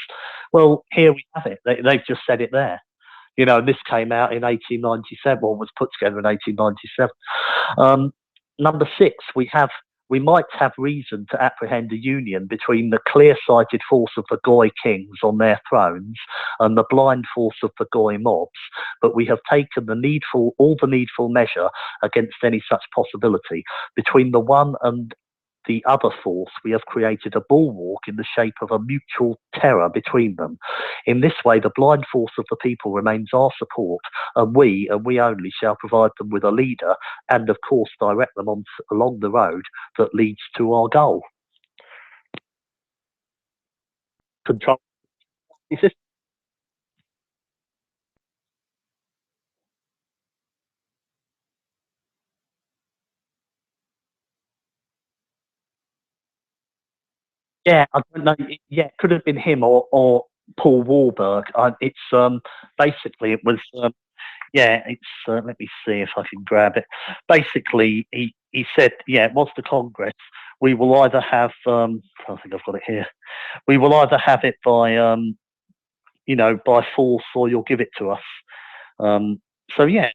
Well, here we have it. They've just said it there. You know, and this came out in 1897, or was put together in 1897. Number 6, we might have reason to apprehend a union between the clear-sighted force of the Goy kings on their thrones and the blind force of the Goy mobs, but we have taken all the needful measure against any such possibility. Between the one and the other force, we have created a bulwark in the shape of a mutual terror between them. In this way, the blind force of the people remains our support, and we only, shall provide them with a leader and, of course, direct them along the road that leads to our goal. Control. Is this? Yeah, I don't know. Yeah, it could have been him or Paul Warburg. It's basically it was yeah, it's let me see if I can grab it. Basically, he said, yeah, it was the Congress. We will either have I think I've got it here. We will either have it by you know, by force, or you'll give it to us. Um, so yeah,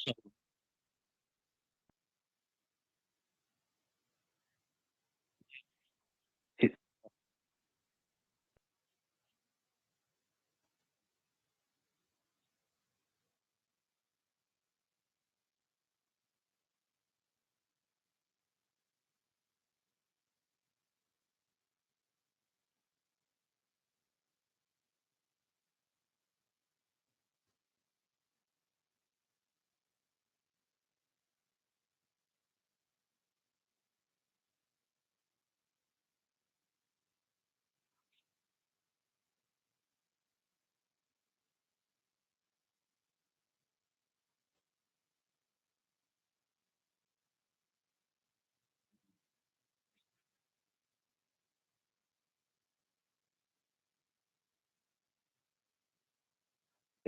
so it,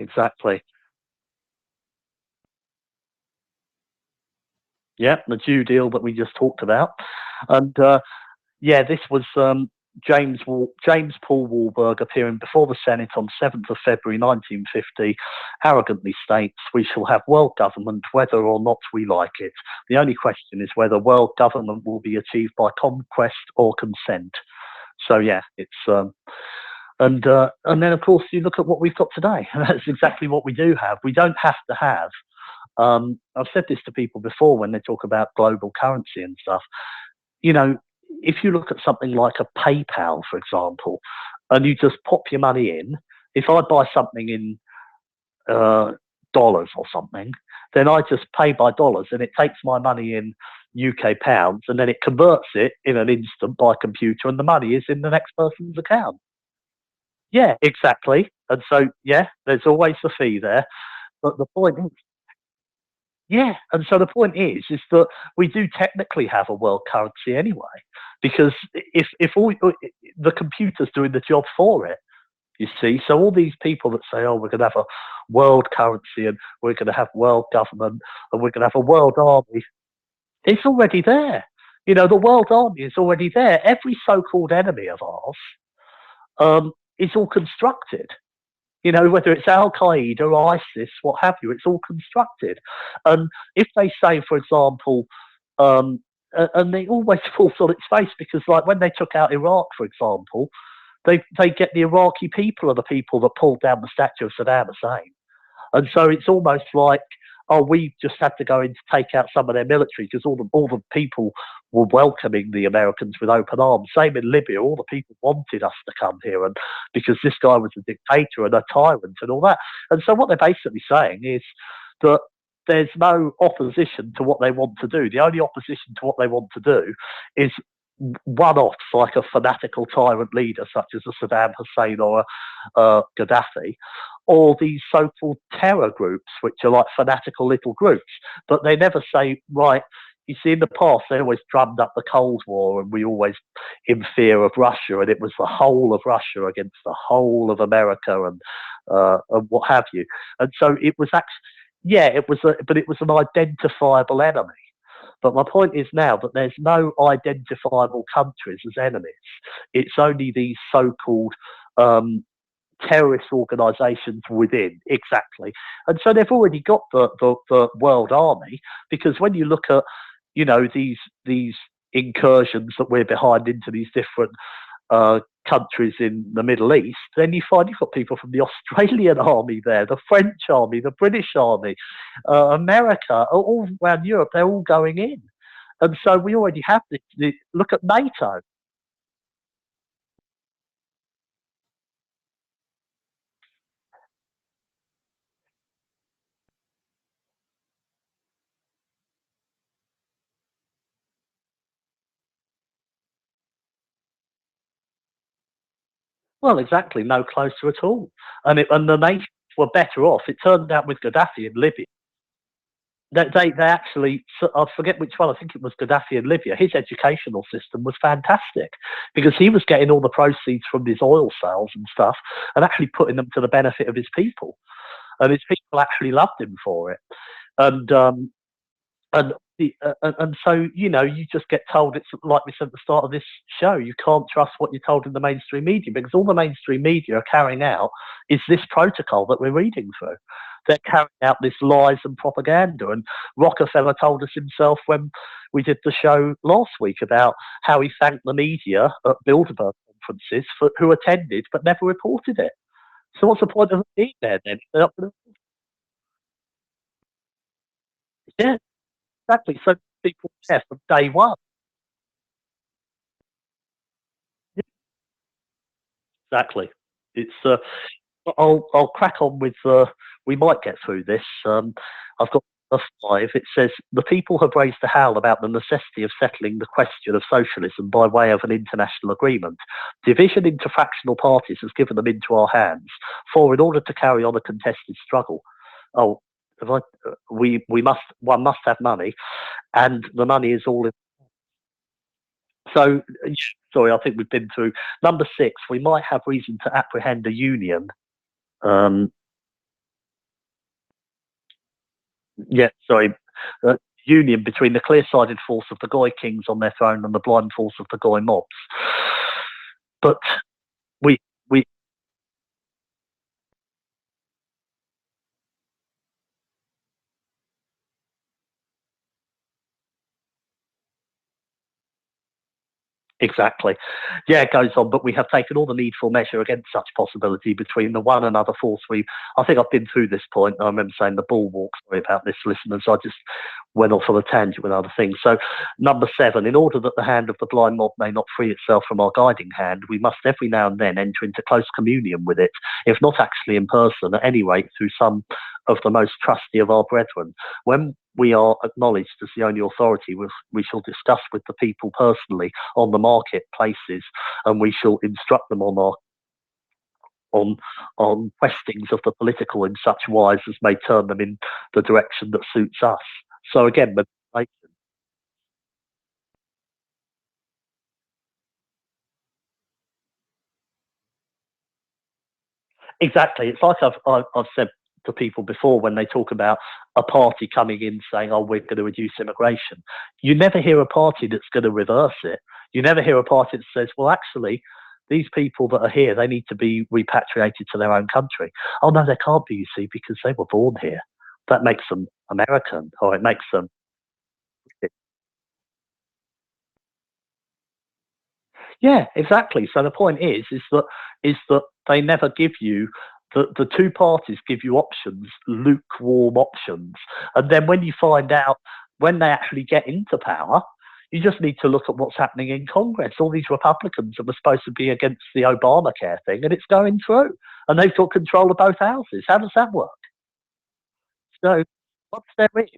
exactly. Yeah, the Jew deal that we just talked about, and yeah, this was James Paul Warburg appearing before the Senate on 7th of February 1950, arrogantly states, "We shall have world government whether or not we like it. The only question is whether world government will be achieved by conquest or consent." So yeah, it's and then of course you look at what we've got today. That's exactly what we do have. We don't have to have. I've said this to people before when they talk about global currency and stuff. You know, if you look at something like a PayPal, for example, and you just pop your money in, if I buy something in uh, dollars or something, then I just pay by dollars and it takes my money in UK pounds and then it converts it in an instant by computer and the money is in the next person's account. Yeah, exactly. And so, yeah, there's always the fee there. But the point is, yeah, and so the point is that we do technically have a world currency anyway, because if all the computer's doing the job for it, you see. So all these people that say, "Oh, we're going to have a world currency and we're going to have world government and we're going to have a world army," it's already there. You know, the world army is already there. Every so-called enemy of ours is all constructed. You know, whether it's Al Qaeda or ISIS, what have you, it's all constructed. And if they say, for example, and it always falls on its face because, like, when they took out Iraq, for example, they get the Iraqi people are the people that pulled down the statue of Saddam Hussein. And so it's almost like, oh, we just had to go in to take out some of their military because all the people were welcoming the Americans with open arms. Same in Libya, all the people wanted us to come here, and because this guy was a dictator and a tyrant and all that. And so what they're basically saying is that there's no opposition to what they want to do. The only opposition to what they want to do is one-offs like a fanatical tyrant leader such as a Saddam Hussein or a Gaddafi, or these so-called terror groups, which are like fanatical little groups, but they never say, right, you see, in the past, they always drummed up the Cold War and we always in fear of Russia, and it was the whole of Russia against the whole of America and what have you. And so it was actually, yeah, but it was an identifiable enemy. But my point is now that there's no identifiable countries as enemies. It's only these so-called um, terrorist organisations within, exactly. And so they've already got the world army, because when you look at, you know, these incursions that we're behind into these different countries in the Middle East, then you find you've got people from the Australian army there, the French army, the British army, America, all around Europe, they're all going in. And so we already have this. Look at NATO. Well, exactly, no closer at all. And the nations were better off. It turned out with Gaddafi in Libya, they actually, I forget which one, I think it was Gaddafi in Libya, his educational system was fantastic because he was getting all the proceeds from his oil sales and stuff and actually putting them to the benefit of his people. And his people actually loved him for it. And and so, you know, you just get told, it's like we said at the start of this show, you can't trust what you're told in the mainstream media, because all the mainstream media are carrying out is this protocol that we're reading through. They're carrying out this lies and propaganda. And Rockefeller told us himself when we did the show last week about how he thanked the media at Bilderberg conferences who attended but never reported it. So what's the point of being there then? Yeah, exactly. So people care from day one. Yeah, exactly. It's I'll crack on with. We might get through this. I've got a five. It says the people have raised a howl about the necessity of settling the question of socialism by way of an international agreement. Division into fractional parties has given them into our hands. For in order to carry on a contested struggle, oh, we must one must have money, and the money is all in. So, sorry, I think we've been through number six. We might have reason to apprehend a union. Um, Yeah, sorry. Uh, Union between the clear-sided force of the Goy kings on their throne and the blind force of the Goy mobs. But we we exactly. Yeah, it goes on, but we have taken all the needful measure against such possibility between the one and other force. I think I've been through this point. I remember saying the bulwark. Sorry about this, listeners. I just went off on a tangent with other things. So, number 7, in order that the hand of the blind mob may not free itself from our guiding hand, we must every now and then enter into close communion with it, if not actually in person, at any rate through some of the most trusty of our brethren. When we are acknowledged as the only authority, we shall discuss with the people personally on the marketplaces, and we shall instruct them on on questings of the political in such wise as may turn them in the direction that suits us. So again, exactly. It's like I've said to people before when they talk about a party coming in saying, "Oh, we're going to reduce immigration." You never hear a party that's going to reverse it. You never hear a party that says, "Well, actually, these people that are here, they need to be repatriated to their own country." Oh no, they can't be. You see, because they were born here. That makes them American, or it makes them. Yeah, exactly. So the point is that they never give you the two parties give you options, lukewarm options, and then when you find out when they actually get into power, you just need to look at what's happening in Congress. All these Republicans that were supposed to be against the Obamacare thing, and it's going through, and they've got control of both houses. How does that work? So what's their reason?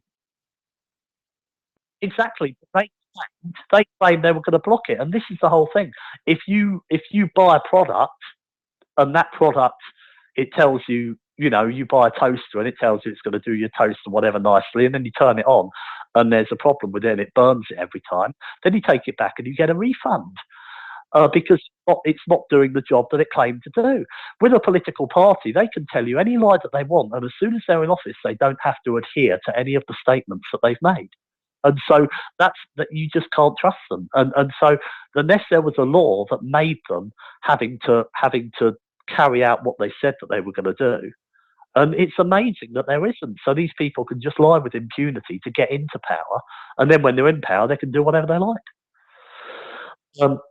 Exactly. They claimed they were going to block it, and this is the whole thing. If you buy a product and that product, it tells you, you buy a toaster and it tells you it's going to do your toast or whatever nicely, and then you turn it on and there's a problem with it and it burns it every time, then you take it back and you get a refund because it's not doing the job that it claimed to do. With a political party, they can tell you any lie that they want, and as soon as they're in office, they don't have to adhere to any of the statements that they've made. And so that's that you just can't trust them. And so unless there was a law that made them having to carry out what they said that they were going to do, and it's amazing that there isn't. So these people can just lie with impunity to get into power, and then when they're in power, they can do whatever they like.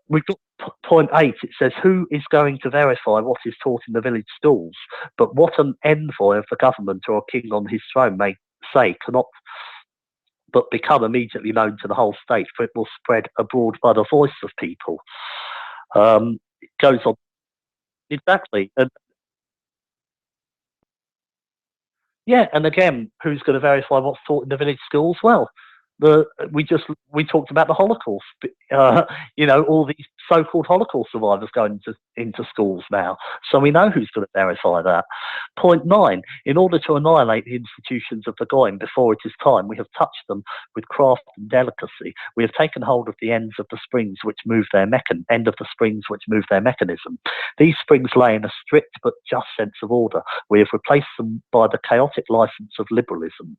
We've got point 8. It says, "Who is going to verify what is taught in the village schools? But what an envoy of the government or a king on his throne may say cannot but become immediately known to the whole state, for it will spread abroad by the voice of people." It goes on exactly, and yeah, and again, who's going to verify what's taught in the village schools? Well, the we talked about the Holocaust. All these so-called Holocaust survivors going into schools now, so we know who's going to verify that. Point 9: in order to annihilate the institutions of the Goyim before it is time, we have touched them with craft and delicacy. We have taken hold of the ends of the springs which move their end of the springs which move their mechanism. These springs lay in a strict but just sense of order. We have replaced them by the chaotic license of liberalism.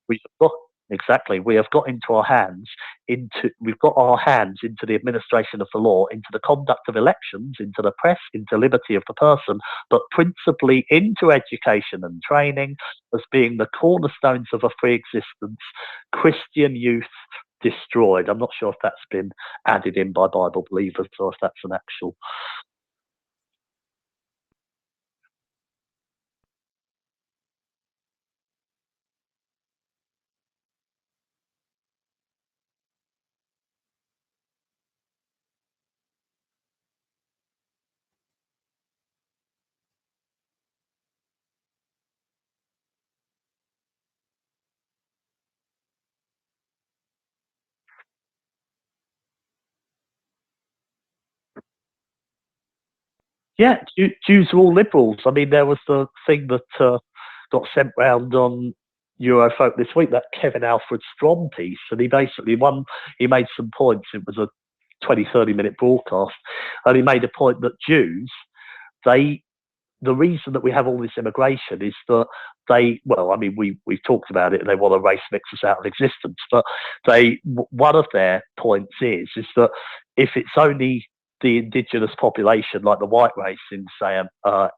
We've got exactly. We've got our hands into the administration of the law, into the conduct of elections, into the press, into liberty of the person, but principally into education and training as being the cornerstones of a free existence. Christian youth destroyed. I'm not sure if that's been added in by Bible believers or if that's an actual. Yeah, Jews are all liberals. I mean, there was the thing that got sent round on Eurofolk this week, that Kevin Alfred Strom piece, and he basically he made some points. It was a 20, 30-minute broadcast, and he made a point that Jews, they the reason that we have all this immigration is that they, well, I mean, we've talked about it, and they want to race mix us out of existence. But one of their points is that if it's only the indigenous population, like the white race in, say,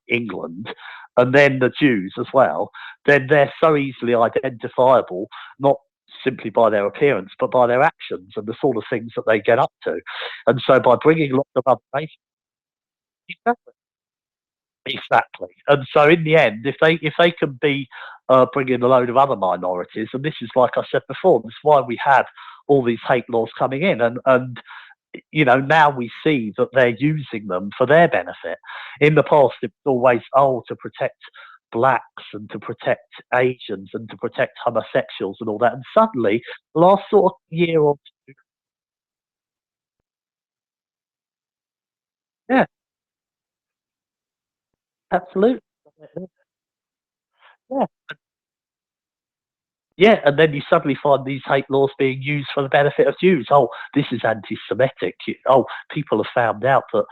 England, and then the Jews as well, then they're so easily identifiable, not simply by their appearance, but by their actions and the sort of things that they get up to. And so by bringing lots of other races, exactly. And so in the end, if they can be bringing a load of other minorities, and this is like I said before, this is why we have all these hate laws coming in, and now we see that they're using them for their benefit. In the past, it was always to protect blacks and to protect Asians and to protect homosexuals and all that. And suddenly, the last sort of year or two, yeah, absolutely. Yeah. Yeah, and then you suddenly find these hate laws being used for the benefit of Jews. Oh, this is anti-Semitic. Oh, people have found out that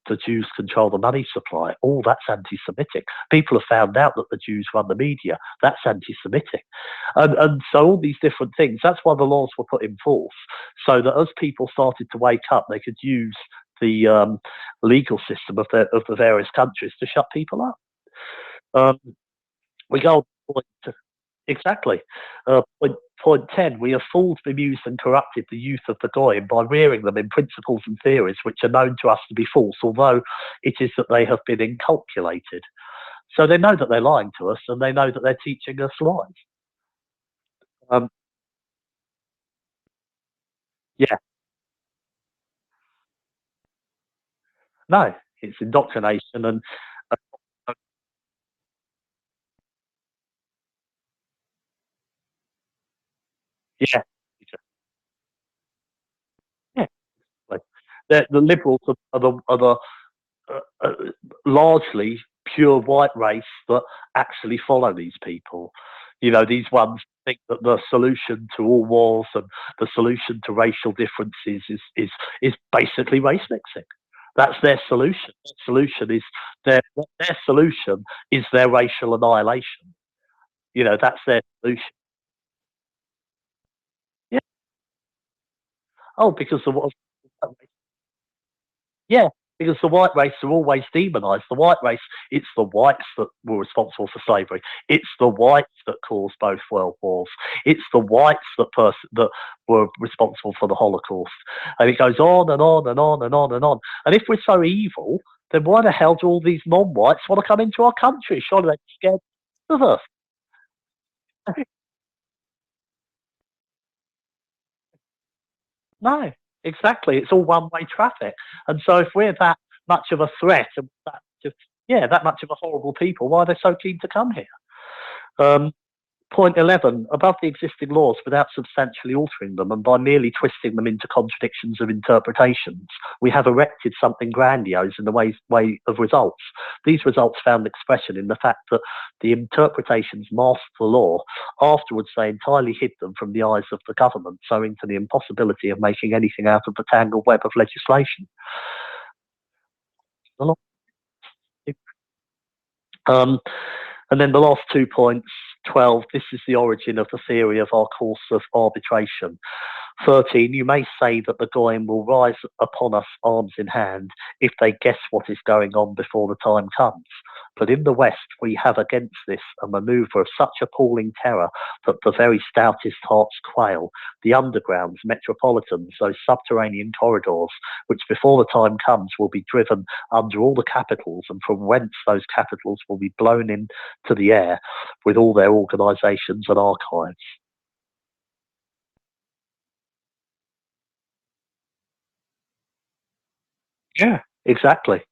the Jews control the money supply. Oh, that's anti-Semitic. People have found out that the Jews run the media. That's anti-Semitic. And so all these different things, that's why the laws were put in force, so that as people started to wake up, they could use the legal system of the various countries to shut people up. Um, we go on to exactly. Point 10, we have fooled, bemused, and corrupted the youth of the Goyim by rearing them in principles and theories which are known to us to be false, although it is that they have been inculcated. So they know that they're lying to us, and they know that they're teaching us lies. Um, yeah, no, it's indoctrination, and uh, yeah, yeah. Like, the liberals are the uh, uh, largely pure white race that actually follow these people. These ones think that the solution to all wars and the solution to racial differences is basically race mixing. That's their solution. Their solution is their racial annihilation. That's their solution. Yeah. Oh, because the Yeah, because the white race are always demonised. The white race, it's the whites that were responsible for slavery. It's the whites that caused both world wars. It's the whites that were responsible for the Holocaust. And it goes on and on and on and on and on. And if we're so evil, then why the hell do all these non-whites want to come into our country? Surely they're scared of us. No, exactly. It's all one-way traffic. And so if we're that much of a threat and that much of a horrible people, why are they so keen to come here? Um, Point 11, above the existing laws without substantially altering them and by merely twisting them into contradictions of interpretations, we have erected something grandiose in the way of results. These results found expression in the fact that the interpretations masked the law. Afterwards, they entirely hid them from the eyes of the government, owing to the impossibility of making anything out of the tangled web of legislation. Um, and then the last 2 points, 12, this is the origin of the theory of our course of arbitration. 13, you may say that the Goyim will rise upon us arms in hand if they guess what is going on before the time comes. But in the West, we have against this a manoeuvre of such appalling terror that the very stoutest hearts quail. The undergrounds, metropolitans, those subterranean corridors, which before the time comes will be driven under all the capitals, and from whence those capitals will be blown into the air with all their organisations and archives. Yeah, exactly.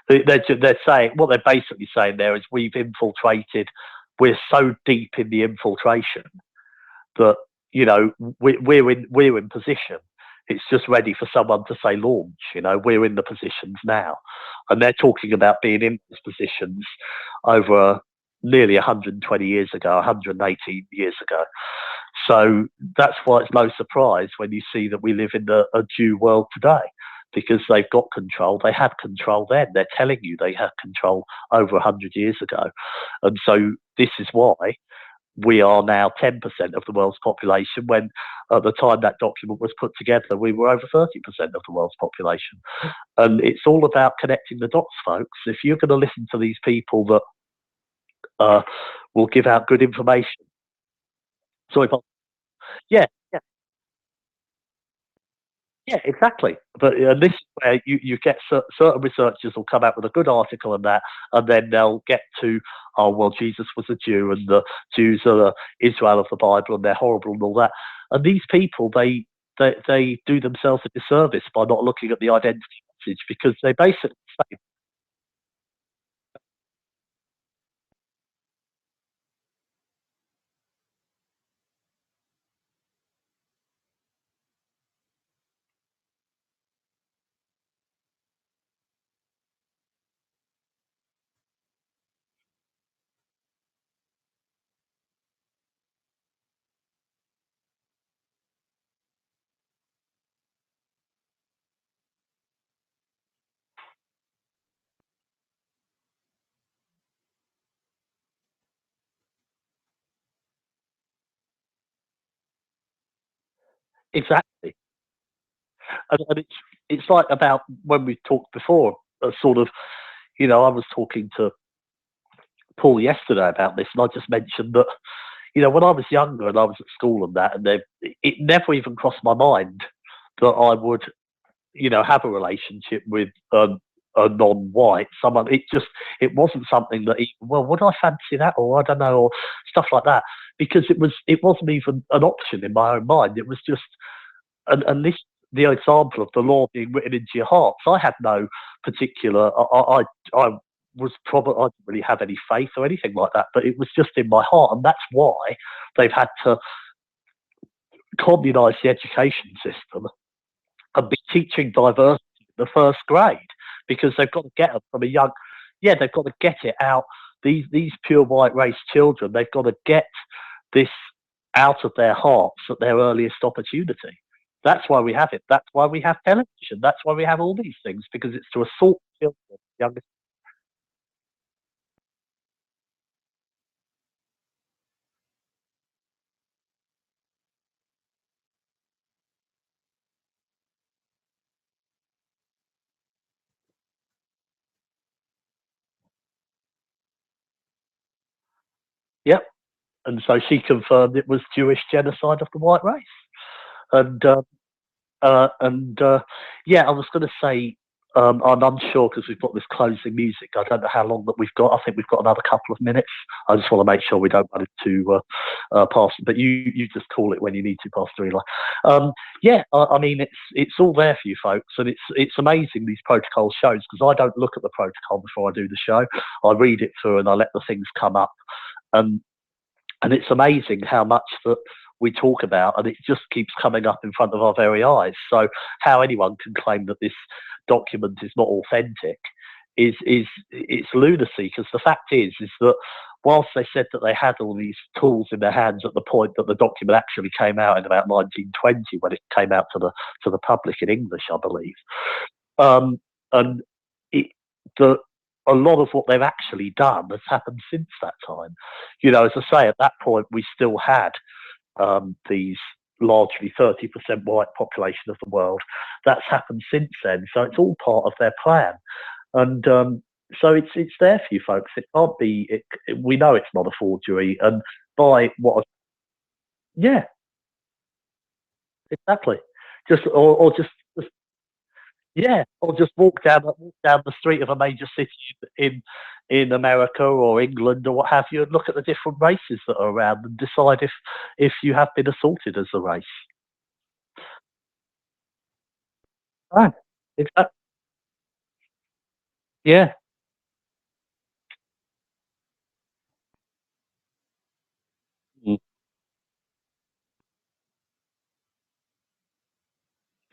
They're saying what they're basically saying there is we've infiltrated. We're so deep in the infiltration that we're in position. It's just ready for someone to say launch. We're in the positions now, and they're talking about being in these positions over nearly 120 years ago, 118 years ago. So that's why it's no surprise when you see that we live in a Jew world today. because they've got control. They had control then. They're telling you they had control over 100 years ago. And so this is why we are now 10% of the world's population, when at the time that document was put together, we were over 30% of the world's population. And it's all about connecting the dots, folks. If you're going to listen to these people that will give out good information. Sorry, Bob. Yeah, yeah, yeah, exactly. But this is where you get certain researchers will come out with a good article and that, and then they'll get to, oh, well, Jesus was a Jew and the Jews are the Israel of the Bible and they're horrible and all that. And these people, they do themselves a disservice by not looking at the identity message, because they basically say, exactly. And it's like about when we talked before, sort of, I was talking to Paul yesterday about this, and I just mentioned that, when I was younger and I was at school and that, and it never even crossed my mind that I would, have a relationship with a non-white someone. It wasn't something that, well, would I fancy that, or I don't know, or stuff like that, because it wasn't even an option in my own mind. It was just, and this the example of the law being written into your heart. So I had no particular. I was probably, I didn't really have any faith or anything like that, but it was just in my heart, and that's why they've had to communise the education system and be teaching diversity in the first grade, because they've got to get them from a young. Yeah, they've got to get it out. These pure white race children, they've got to get this out of their hearts at their earliest opportunity. That's why we have it. That's why we have television. That's why we have all these things, because it's to assault children. Young, yep. And so she confirmed it was Jewish genocide of the white race. And yeah, I was going to say, I'm unsure because we've got this closing music. I don't know how long that we've got. I think we've got another couple of minutes. I just want to make sure we don't run into pass. But you just call it when you need to, Pastor Eli. Yeah, I mean it's all there for you folks, and it's amazing these protocol shows, because I don't look at the protocol before I do the show. I read it through and I let the things come up, and it's amazing how much that we talk about, and it just keeps coming up in front of our very eyes. So how anyone can claim that this document is not authentic is it's lunacy, because the fact is that whilst they said that they had all these tools in their hands at the point that the document actually came out in about 1920, when it came out to the public in English, I believe, um, and it, the a lot of what they've actually done has happened since that time. As I say, at that point we still had these largely 30% white population of the world. That's happened since then, so it's all part of their plan. And so it's there for you folks. It can't be. We know it's not a forgery, and by what? Yeah, exactly. Just or just yeah, or just walk down the street of a major city in America or England or what have you, and look at the different races that are around, and decide if you have been assaulted as a race. Right. Exactly. Yeah. Mm,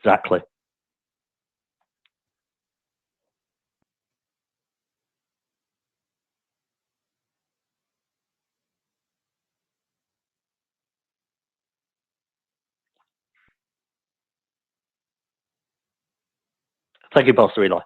exactly. Thank you, Pastor Eli.